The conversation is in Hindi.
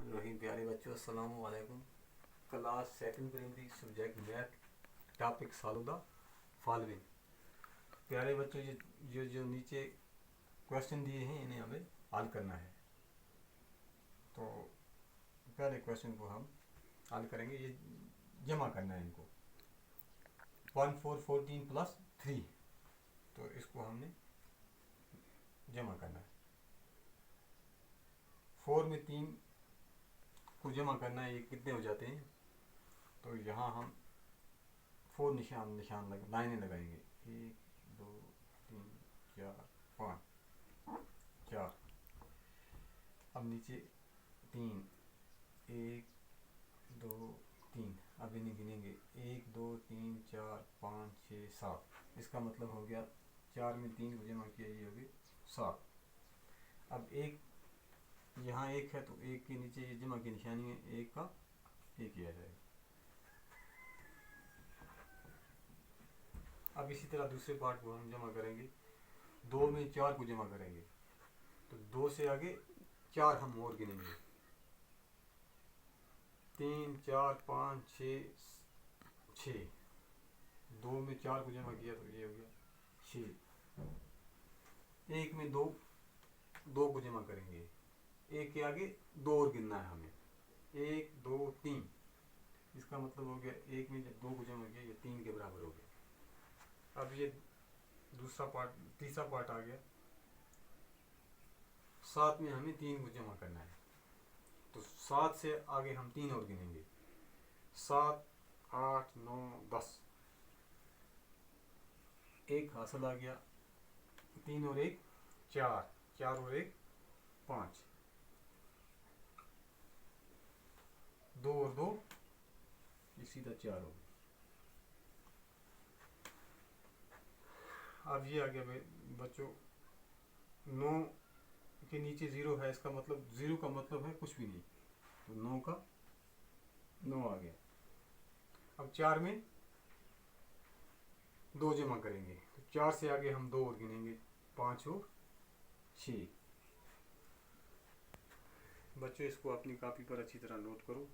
रहीम। प्यारे बच्चों, अस्सलाम वालेकुम। Class second primary subject math, topic solve the following. प्यारे बच्चों, ये जो नीचे क्वेश्चन दिए हैं इन्हें हमें हल करना है। तो पहले क्वेश्चन को हम हल करेंगे, ये जमा करना है इनको। 1 4 14 प्लस 3, तो इसको हमने जमा करना है। 4 में 3 को जमा करना है, ये कितने हो जाते हैं? तो यहाँ हम 4 निशान लाइनें लगाएंगे। 1 2 3 4 5 4। अब नीचे 3, 1 2 3। अब इन्हें गिनेंगे 1 2 3 4 5 6 7। इसका मतलब हो गया 4 में 3 को जमा किया, ये हो गया 7। अब एक यहाँ 1 है तो 1 के नीचे ये जमा की निशानी है, 1 का 1 ही आ जाएगा। अब इसी तरह दूसरे पार्ट को हम जमा करेंगे। 2 में 4 को जमा करेंगे, तो 2 से आगे 4 हम और गिनेंगे। 3 4 5 6 6। 2 में 4 को जमा किया तो ये हो गया 6। 1 में 2 को जमा करेंगे, 1 के आगे 2 और गिनना है हमें। 1 2 3। इसका मतलब हो गया 1 में जब 2 को जमा किया ये 3 के बराबर हो गया। अब ये तीसरा पार्ट आ गया। 7 में हमें 3 को जमा करना है, तो 7 से आगे हम 3 और गिनेंगे। 7 8 9 10। 1 हासिल आ गया। 3 और 1 4, 4 और 1 5, 2 और 2 ये सीधा 4 हो गया। अब ये आ गया बच्चों, 9 के नीचे 0 है, इसका मतलब 0 का मतलब है कुछ भी नहीं, तो 9 का 9 आ गया। अब 4 में 2 जमा करेंगे, तो 4 से आगे हम 2 और गिनेंगे, 5 और 6। बच्चों, इसको अपनी कॉपी पर अच्छी तरह नोट करो।